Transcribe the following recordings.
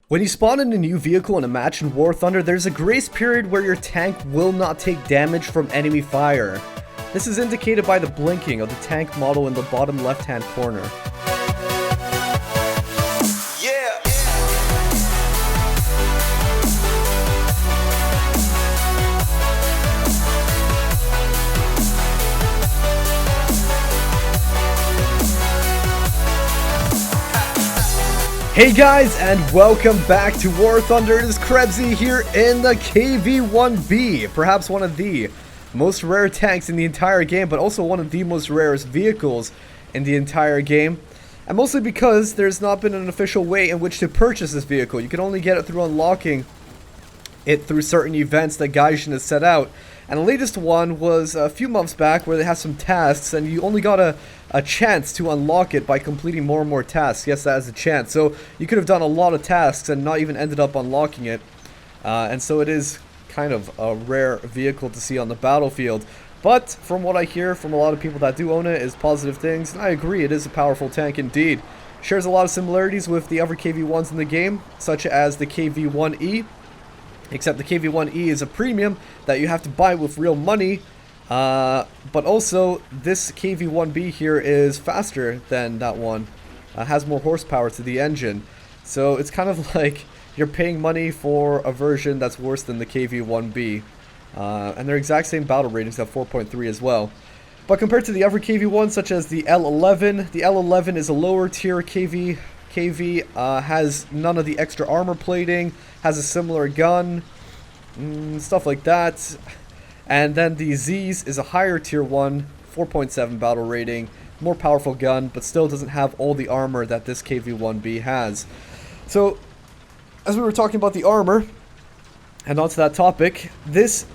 When you spawn in a new vehicle in a match in War Thunder, there's a grace period where your tank will not take damage from enemy fire. This is indicated by the blinking of the tank model in the bottom left-hand corner. Hey guys, and welcome back to War Thunder. It is KrebsCOHO here in the KV-1B, perhaps one of the most rare tanks in the entire game, but also one of the most rarest vehicles in the entire game. And mostly because there's not been an official way in which to purchase this vehicle. You can only get it through unlocking it through certain events that Gaijin has set out. And the latest one was a few months back where they had some tasks and you only got a chance to unlock it by completing more and more tasks. Yes, that is a chance. So you could have done a lot of tasks and not even ended up unlocking it. And so it is kind of a rare vehicle to see on the battlefield. But from what I hear from a lot of people that do own it is positive things. And I agree, it is a powerful tank indeed. Shares a lot of similarities with the other KV-1s in the game, such as the KV-1E. Except the KV-1E is a premium that you have to buy with real money. But also, this KV-1B here is faster than that one. Has more horsepower to the engine. So it's kind of like you're paying money for a version that's worse than the KV-1B. And they're exact same battle ratings at 4.3 as well. But compared to the other KV-1s, such as the L11, the L11 is a lower tier KV. Has none of the extra armor plating, has a similar gun, stuff like that. And then the Z's is a higher tier one, 4.7 battle rating, more powerful gun, but still doesn't have all the armor that this KV-1B has. So, as we were talking about the armor, and onto that topic, this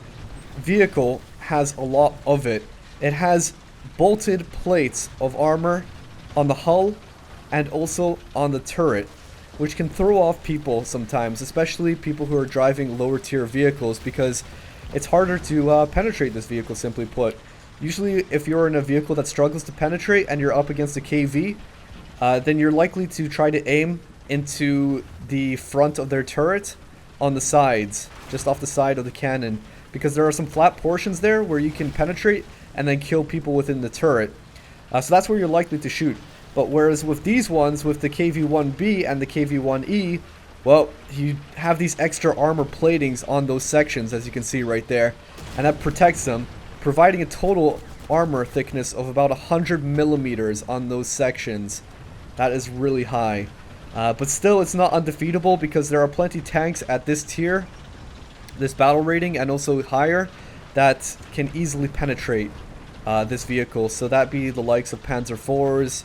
vehicle has a lot of it. It has bolted plates of armor on the hull, and also on the turret, which can throw off people sometimes, especially people who are driving lower tier vehicles, because it's harder to penetrate this vehicle, simply put. Usually if you're in a vehicle that struggles to penetrate and you're up against a KV, then you're likely to try to aim into the front of their turret on the sides, just off the side of the cannon, because there are some flat portions there where you can penetrate and then kill people within the turret. So that's where you're likely to shoot. But whereas with these ones, with the KV-1B and the KV-1E, well, you have these extra armor platings on those sections, as you can see right there. And that protects them, providing a total armor thickness of about 100 millimeters on those sections. That is really high. But still, it's not undefeatable because there are plenty tanks at this tier, this battle rating, and also higher, that can easily penetrate this vehicle. So that be the likes of Panzer IVs,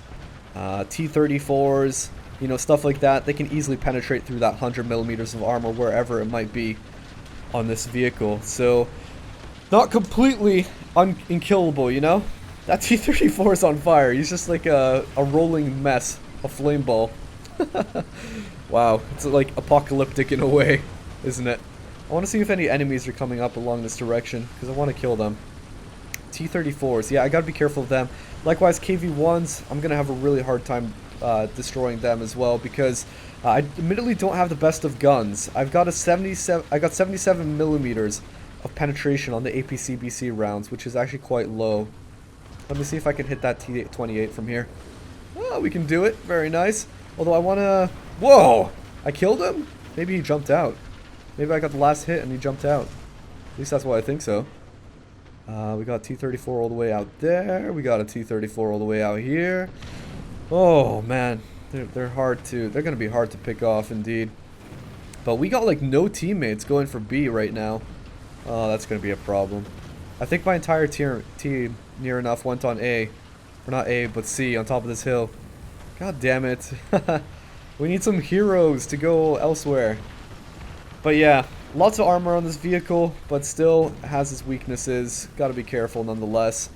T-34s, you know, stuff like that. They can easily penetrate through that 100 millimeters of armor wherever it might be on this vehicle. So, not completely unkillable, you know? That T-34 is on fire. He's just like a rolling mess, a flame ball. Wow, it's like apocalyptic in a way, isn't it? I want to see if any enemies are coming up along this direction, because I want to kill them. T-34s, yeah, I gotta be careful of them. Likewise, KV-1s, I'm gonna have a really hard time destroying them as well, because I admittedly don't have the best of guns. I got 77 millimeters of penetration on the APC-BC rounds, which is actually quite low. Let me see if I can hit that T-28 from here. Oh, we can do it. Very nice. Although I wanna... Whoa! I killed him? Maybe he jumped out. Maybe I got the last hit and he jumped out. At least that's what I think so. We got T-34 all the way out there. We got a T-34 all the way out here. Oh man, they're hard to. They're gonna be hard to pick off indeed. But we got like no teammates going for B right now. Oh, that's gonna be a problem. I think my entire team near enough went on A, or not A, but C on top of this hill. God damn it! We need some heroes to go elsewhere. But yeah. Lots of armor on this vehicle, but still has its weaknesses. Gotta be careful nonetheless.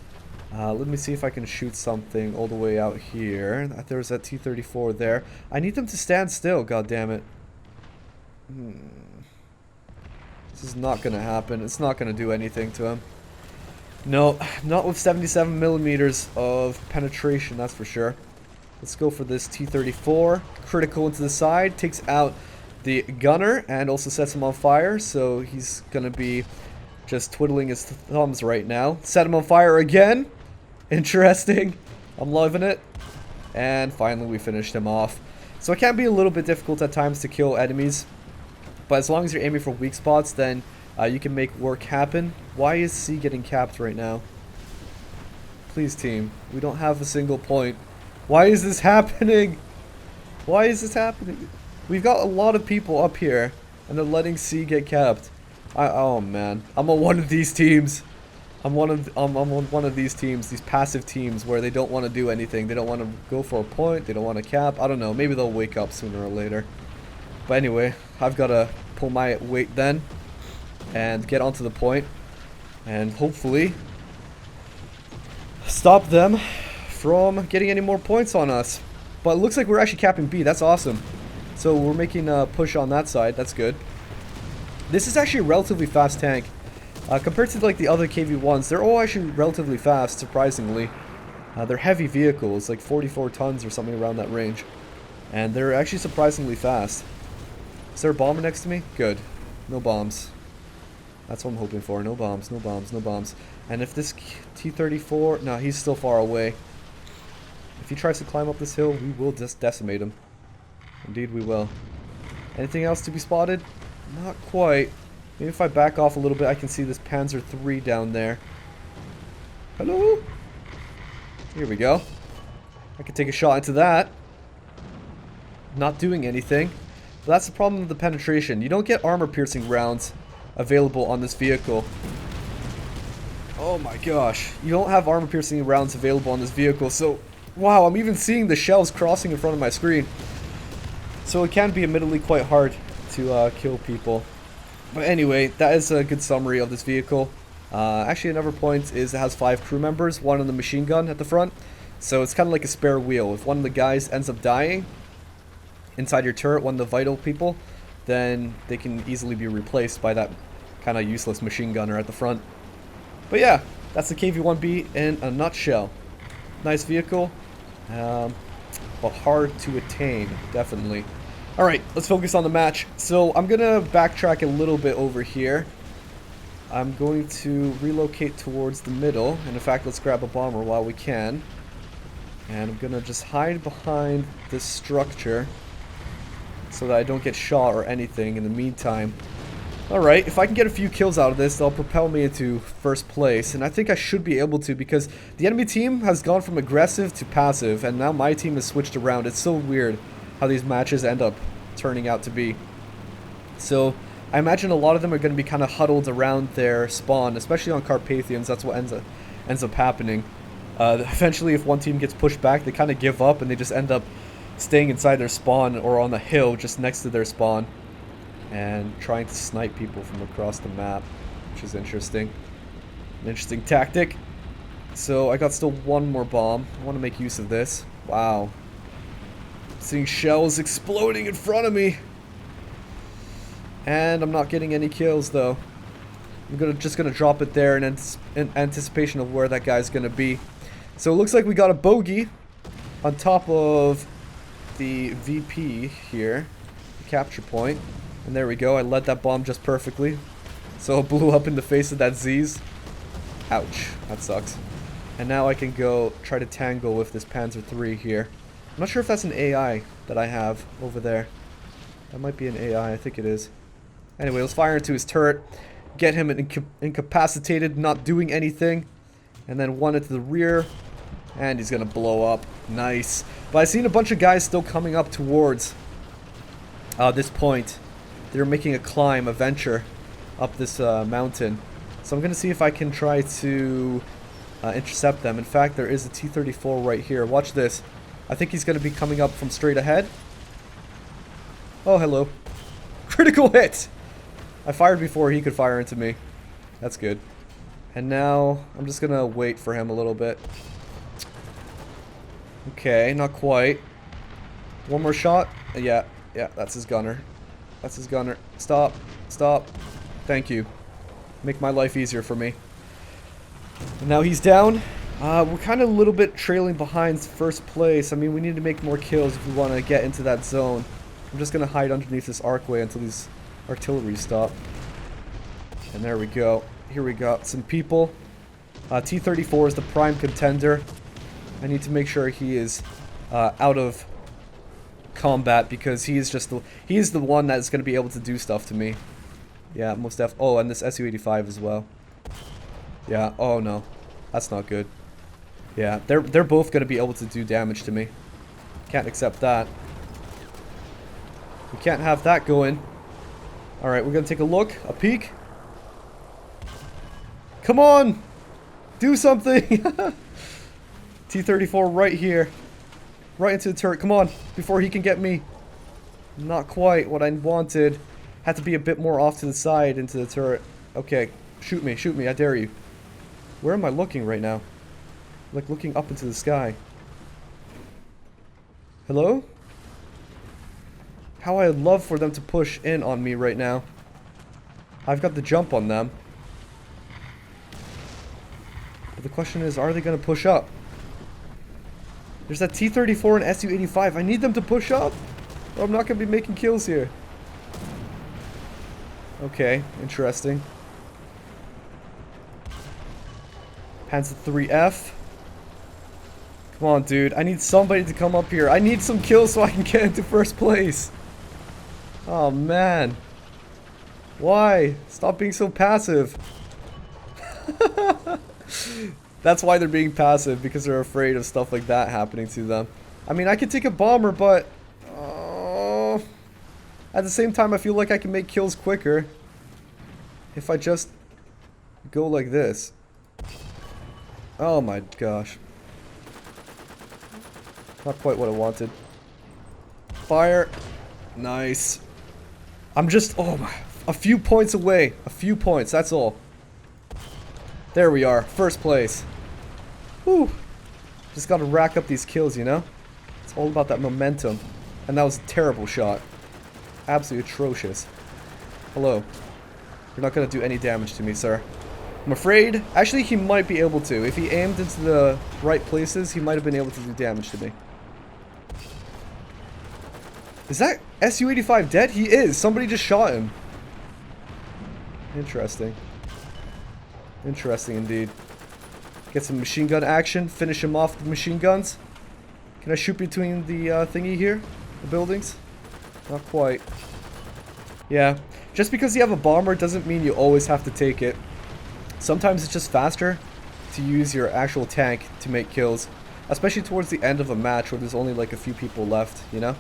Let me see if I can shoot something all the way out here. There's that T-34 there. I need them to stand still, god damn it. This is not gonna happen. It's not gonna do anything to him. No, not with 77 millimeters of penetration, that's for sure. Let's go for this T-34. Critical into the side. Takes out the gunner and also sets him on fire. So he's going to be just twiddling his thumbs right now. Set him on fire again. Interesting. I'm loving it. And finally we finished him off. So it can be a little bit difficult at times to kill enemies. But as long as you're aiming for weak spots, then you can make work happen. Why is C getting capped right now? Please, team. We don't have a single point. Why is this happening? Why is this happening? We've got a lot of people up here, and they're letting C get capped. Oh man, I'm on one of these teams. I'm on one of these teams, these passive teams where they don't want to do anything. They don't want to go for a point. They don't want to cap. I don't know. Maybe they'll wake up sooner or later. But anyway, I've got to pull my weight then and get onto the point and hopefully stop them from getting any more points on us. But it looks like we're actually capping B. That's awesome. So we're making a push on that side. That's good. This is actually a relatively fast tank. Compared to like the other KV-1s, they're all actually relatively fast, surprisingly. They're heavy vehicles, like 44 tons or something around that range. And they're actually surprisingly fast. Is there a bomber next to me? Good. No bombs. That's what I'm hoping for. No bombs, no bombs, no bombs. And if this T-34... No, he's still far away. If he tries to climb up this hill, we will just decimate him. Indeed we will. Anything else to be spotted? Not quite. Maybe if I back off a little bit, I can see this Panzer III down there. Hello? Here we go. I can take a shot into that. Not doing anything. But that's the problem with the penetration. You don't get armor-piercing rounds available on this vehicle. Oh my gosh. You don't have armor-piercing rounds available on this vehicle, so... Wow, I'm even seeing the shells crossing in front of my screen. So it can be admittedly quite hard to kill people. But anyway, that is a good summary of this vehicle. Actually, another point is it has 5 crew members, one on the machine gun at the front. So it's kind of like a spare wheel. If one of the guys ends up dying inside your turret, one of the vital people, then they can easily be replaced by that kind of useless machine gunner at the front. But yeah, that's the KV-1B in a nutshell. Nice vehicle, but hard to attain, definitely. Alright, let's focus on the match. So I'm going to backtrack a little bit over here. I'm going to relocate towards the middle. And in fact, let's grab a bomber while we can. And I'm going to just hide behind this structure so that I don't get shot or anything in the meantime. Alright, if I can get a few kills out of this, they'll propel me into first place. And I think I should be able to because the enemy team has gone from aggressive to passive. And now my team has switched around. It's so weird how these matches end up turning out to be. So I imagine a lot of them are going to be kind of huddled around their spawn, especially on Carpathians. That's what ends up happening. Eventually, if one team gets pushed back, they kind of give up and they just end up staying inside their spawn or on the hill just next to their spawn and trying to snipe people from across the map, which is interesting. An interesting tactic. So I got still one more bomb. I want to make use of this. Wow. Seeing shells exploding in front of me. And I'm not getting any kills though. I'm just gonna drop it there in anticipation of where that guy's gonna be. So it looks like we got a bogey on top of the VP here, the capture point. And there we go. I led that bomb just perfectly. So it blew up in the face of that Z's. Ouch. That sucks. And now I can go try to tangle with this Panzer III here. I'm not sure if that's an AI that I have over there. That might be an AI. I think it is. Anyway, let's fire into his turret. Get him incapacitated, not doing anything. And then one into the rear. And he's going to blow up. Nice. But I've seen a bunch of guys still coming up towards this point. They're making a climb, a venture up this mountain. So I'm going to see if I can try to intercept them. In fact, there is a T-34 right here. Watch this. I think he's going to be coming up from straight ahead. Oh, hello. Critical hit! I fired before he could fire into me. That's good. And now, I'm just going to wait for him a little bit. Okay, not quite. One more shot. Yeah, that's his gunner. That's his gunner. Stop. Stop. Thank you. Make my life easier for me. And now he's down. We're kind of a little bit trailing behind first place. I mean, we need to make more kills if we want to get into that zone. I'm just gonna hide underneath this archway until these artillery stop. And there we go. Here we got some people. T-34 is the prime contender. I need to make sure he is out of combat because he is the one that's going to be able to do stuff to me. Yeah, most def. Oh, and this Su-85 as well. Yeah. Oh no, that's not good. Yeah, they're both going to be able to do damage to me. Can't accept that. We can't have that going. All right, we're going to take a look, a peek. Come on, do something. T-34 right here. Right into the turret. Come on, before he can get me. Not quite what I wanted. Had to be a bit more off to the side into the turret. Okay, shoot me, I dare you. Where am I looking right now? Like looking up into the sky. Hello? How I'd love for them to push in on me right now. I've got the jump on them. But the question is, are they going to push up? There's that T-34 and Su-85. I need them to push up, or I'm not going to be making kills here. Okay, interesting. Panzer 3F. Come on, dude. I need somebody to come up here. I need some kills so I can get into first place. Oh, man. Why? Stop being so passive. That's why they're being passive, because they're afraid of stuff like that happening to them. I mean, I could take a bomber, but at the same time, I feel like I can make kills quicker if I just go like this. Oh my gosh. Not quite what I wanted. Fire. Nice. I'm just, a few points away. A few points, that's all. There we are, first place. Whew. Just gotta rack up these kills, you know? It's all about that momentum. And that was a terrible shot. Absolutely atrocious. Hello. You're not gonna do any damage to me, sir. I'm afraid. Actually, he might be able to. If he aimed into the right places, he might have been able to do damage to me. Is that Su-85 dead? He is. Somebody just shot him. Interesting. Interesting indeed. Get some machine gun action. Finish him off with machine guns. Can I shoot between the thingy here? The buildings? Not quite. Yeah. Just because you have a bomber doesn't mean you always have to take it. Sometimes it's just faster to use your actual tank to make kills. Especially towards the end of a match where there's only like a few people left, you know?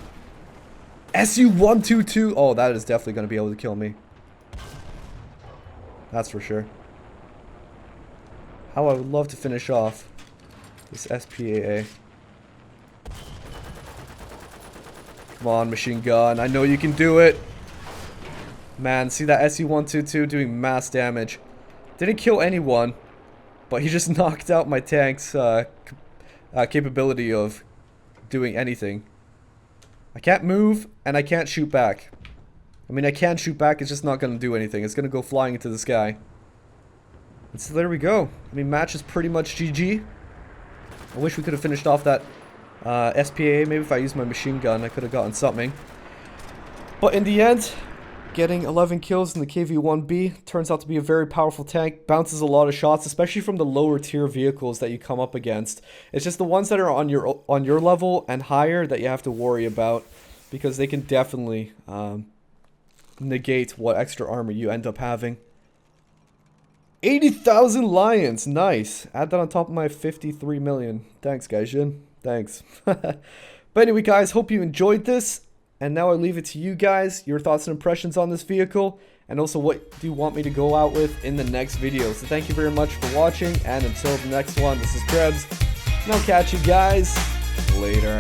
Su-122! Oh, that is definitely going to be able to kill me. That's for sure. How I would love to finish off this SPAA. Come on, machine gun. I know you can do it. Man, see that Su-122 doing mass damage. Didn't kill anyone, but he just knocked out my tank's capability of doing anything. I can't move, and I can't shoot back. I mean, I can shoot back, it's just not going to do anything. It's going to go flying into the sky. And so there we go. I mean, match is pretty much GG. I wish we could have finished off that SPA. Maybe if I used my machine gun, I could have gotten something. But in the end, getting 11 kills in the KV-1B turns out to be a very powerful tank. Bounces a lot of shots, especially from the lower tier vehicles that you come up against. It's just the ones that are on your level and higher that you have to worry about, because they can definitely negate what extra armor you end up having. 80,000 lions, nice. Add that on top of my 53 million. Thanks, Gaijin. Thanks. But anyway, guys, hope you enjoyed this. And now I leave it to you guys, your thoughts and impressions on this vehicle, and also what do you want me to go out with in the next video. So thank you very much for watching, and until the next one, this is Krebs, and I'll catch you guys later.